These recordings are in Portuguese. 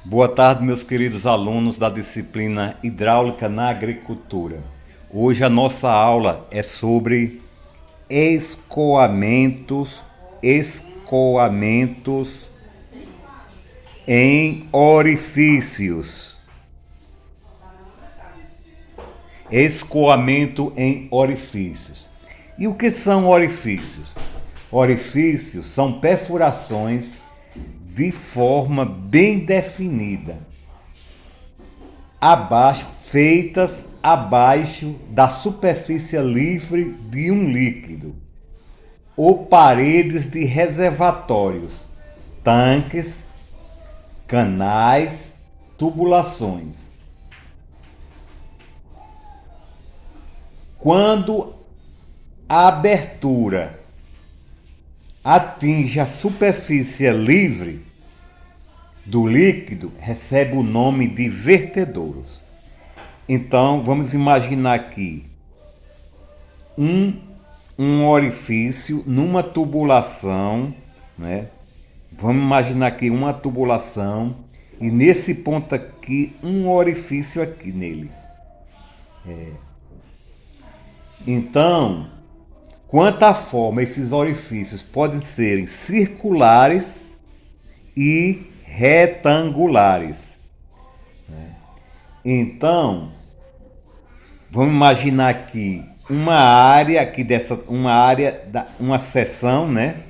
Boa tarde, meus queridos alunos da disciplina Hidráulica na Agricultura. Hoje a nossa aula é sobre escoamentos em orifícios. Escoamento em orifícios. E o que são orifícios? Orifícios são perfurações de forma bem definida, feitas abaixo da superfície livre de um líquido, ou paredes de reservatórios, tanques, canais, tubulações. Quando a abertura atinge a superfície livre do líquido, recebe o nome de vertedouros. Então, vamos imaginar aqui um orifício numa tubulação, né? Vamos imaginar aqui uma tubulação e nesse ponto aqui um orifício aqui nele. Então, quanto à forma, esses orifícios podem ser circulares e retangulares. Então, vamos imaginar aqui uma seção, né?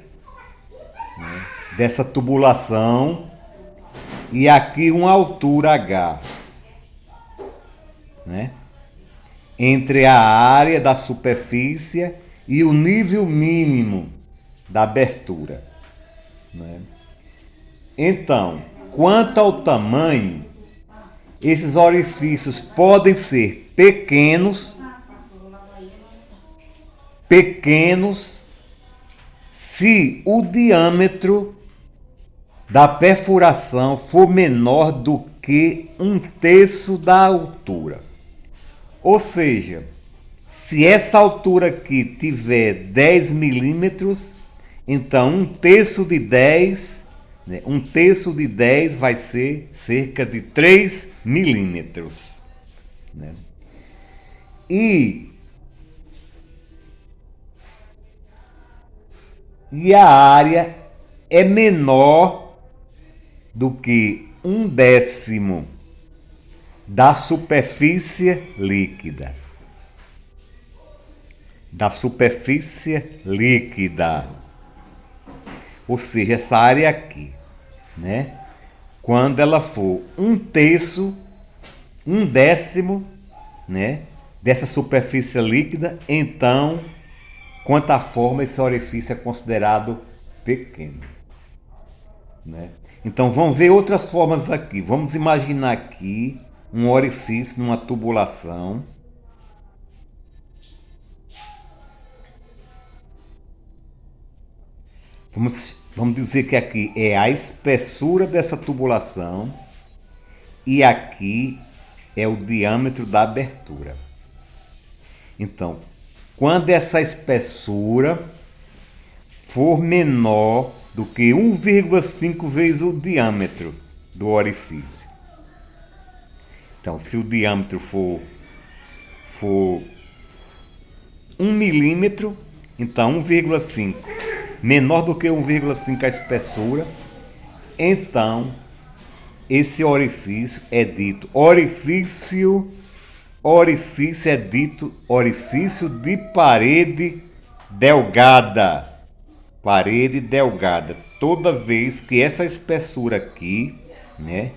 Dessa tubulação e aqui uma altura H, né? Entre a área da superfície e o nível mínimo da abertura, né? Então, quanto ao tamanho, esses orifícios podem ser pequenos se o diâmetro da perfuração for menor do que 1/3 da altura. Ou seja, se essa altura aqui tiver 10 milímetros, então 1/3 de 10, né? 1/3 de 10 vai ser cerca de 3 milímetros. Né? E a área é menor do que 1/10 da superfície líquida. Ou seja, essa área aqui, né? Quando ela for 1/3, 1/10, né? Dessa superfície líquida, então, quanto à forma, esse orifício é considerado pequeno, né? Então, vamos ver outras formas aqui. Vamos imaginar aqui um orifício numa tubulação. Vamos dizer que aqui é a espessura dessa tubulação e aqui é o diâmetro da abertura. Então, quando essa espessura for menor do que 1,5 vezes o diâmetro do orifício. Então, se o diâmetro for 1 milímetro, então 1,5 menor do que 1,5 a espessura, então esse orifício é dito orifício de parede delgada. Toda vez que essa espessura aqui, né,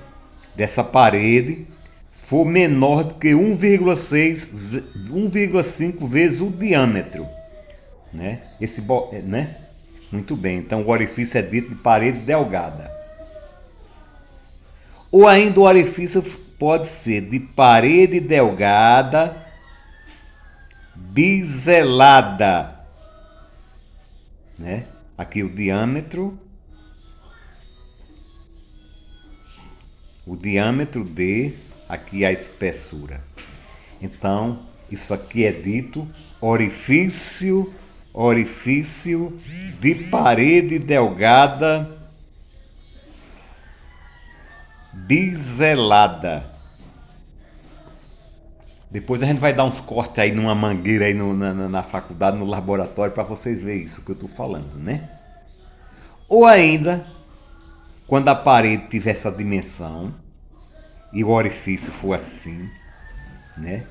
dessa parede for menor do que 1,5 vezes o diâmetro, né? Né? Muito bem, então o orifício é dito de parede delgada. Ou ainda o orifício pode ser de parede delgada biselada, né? Aqui o diâmetro D, aqui a espessura. Então, isso aqui é dito orifício de parede delgada biselada. Depois a gente vai dar uns cortes aí numa mangueira aí na faculdade, no laboratório, para vocês verem isso que eu estou falando, né? Ou ainda, quando a parede tiver essa dimensão e o orifício for assim, né?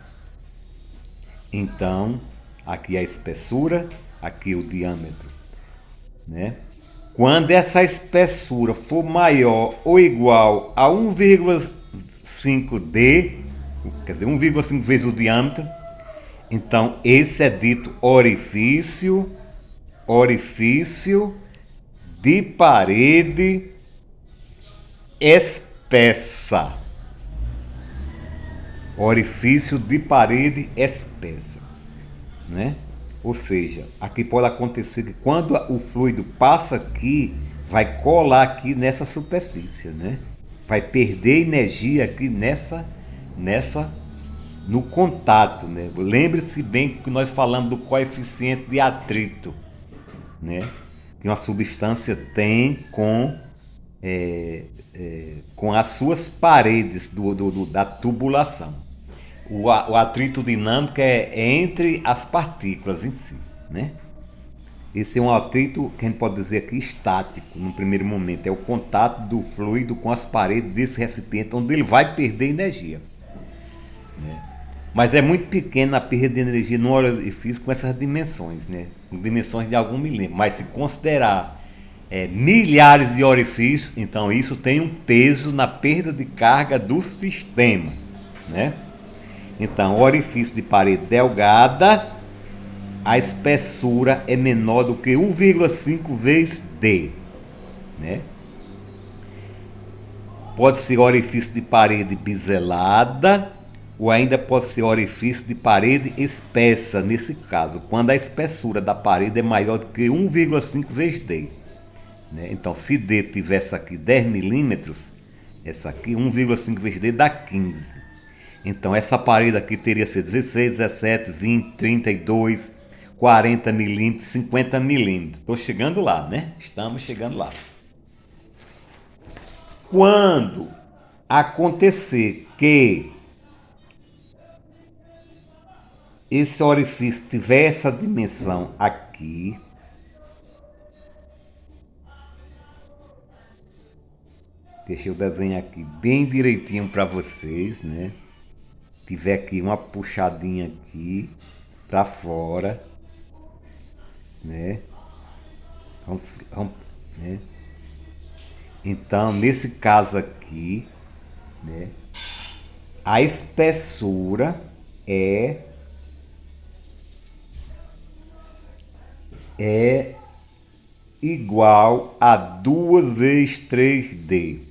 Então, aqui a espessura, aqui o diâmetro, né? Quando essa espessura for maior ou igual a 1,5D, quer dizer, 1,5 vezes o diâmetro, então esse é dito orifício de parede espessa. Orifício de parede espessa, né? Ou seja, aqui pode acontecer que quando o fluido passa aqui, vai colar aqui nessa superfície, né? Vai perder energia aqui no contato, né? Lembre-se bem que nós falamos do coeficiente de atrito, né? Que uma substância tem com as suas paredes da tubulação. O atrito dinâmico é entre as partículas em si, né? Esse é um atrito que a gente pode dizer aqui estático, no primeiro momento. É o contato do fluido com as paredes desse recipiente, onde ele vai perder energia, né? Mas é muito pequena a perda de energia no orifício com essas dimensões, né? Com dimensões de algum milímetro. Mas se considerar milhares de orifícios, então isso tem um peso na perda de carga do sistema, né? Então, orifício de parede delgada, a espessura é menor do que 1,5 vezes D, né? Pode ser orifício de parede biselada, ou ainda pode ser orifício de parede espessa, nesse caso, quando a espessura da parede é maior do que 1,5 vezes D, né? Então, se D tivesse aqui 10 milímetros, essa aqui, 1,5 vezes D dá 15. Então essa parede aqui teria que ser 16, 17, 20, 32, 40 milímetros, 50 milímetros. Estou chegando lá, né? Estamos chegando lá. Quando acontecer que esse orifício tiver essa dimensão aqui, deixa eu desenhar aqui bem direitinho para vocês, né? Tiver aqui uma puxadinha aqui para fora, né? Né? Então, nesse caso aqui, né? A espessura é igual a 2 vezes 3D.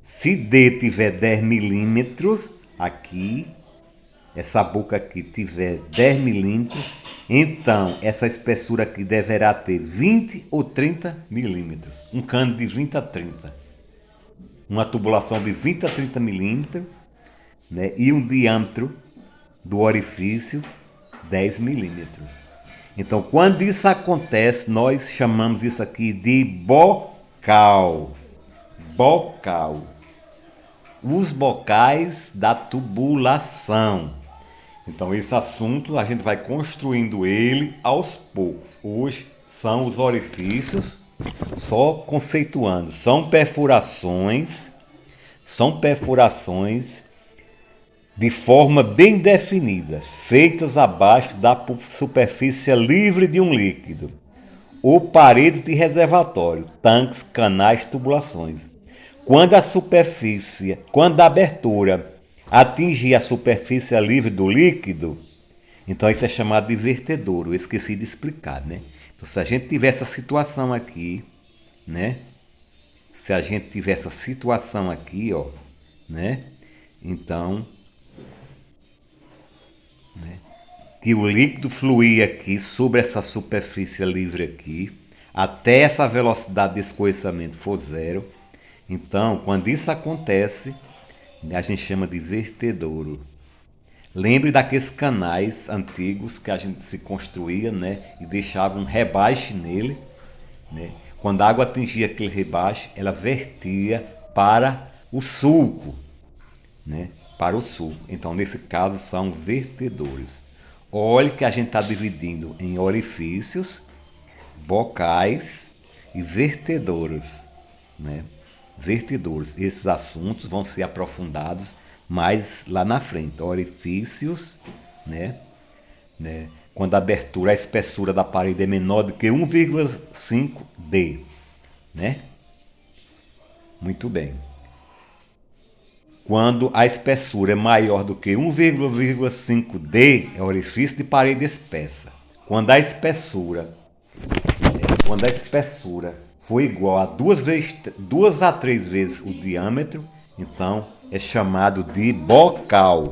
Se D tiver 10 milímetros aqui, essa boca aqui tiver 10 milímetros, então essa espessura aqui deverá ter 20 ou 30 milímetros. Um cano de 20 a 30. Uma tubulação de 20 a 30 milímetros, né? E um diâmetro do orifício 10 milímetros. Então, quando isso acontece, nós chamamos isso aqui de bocal. Bocal. Os bocais da tubulação. Então esse assunto a gente vai construindo ele aos poucos. Hoje são os orifícios, só conceituando, são perfurações de forma bem definida, feitas abaixo da superfície livre de um líquido, ou parede de reservatório, tanques, canais, tubulações. Quando a abertura atingir a superfície livre do líquido, então isso é chamado de vertedouro. Eu esqueci de explicar, né? Então, se a gente tiver essa situação aqui, né? Se a gente tiver essa situação aqui, ó, né? Então, né? Que o líquido fluir aqui sobre essa superfície livre aqui, até essa velocidade de escoamento for zero. Então, quando isso acontece, a gente chama de vertedouro. Lembre daqueles canais antigos que a gente se construía, né? E deixava um rebaixo nele, né? Quando a água atingia aquele rebaixo, ela vertia para o sulco, né? Para o sulco. Então, nesse caso, são vertedores. Olhe que a gente está dividindo em orifícios, bocais e vertedores, né? Vertedores. Esses assuntos vão ser aprofundados mais lá na frente. Orifícios, né? Quando a abertura, a espessura da parede é menor do que 1,5 D, né? Muito bem. Quando a espessura é maior do que 1,5 D, é orifício de parede espessa. Quando a espessura for igual a 2 a 3 vezes o diâmetro, então é chamado de bocal.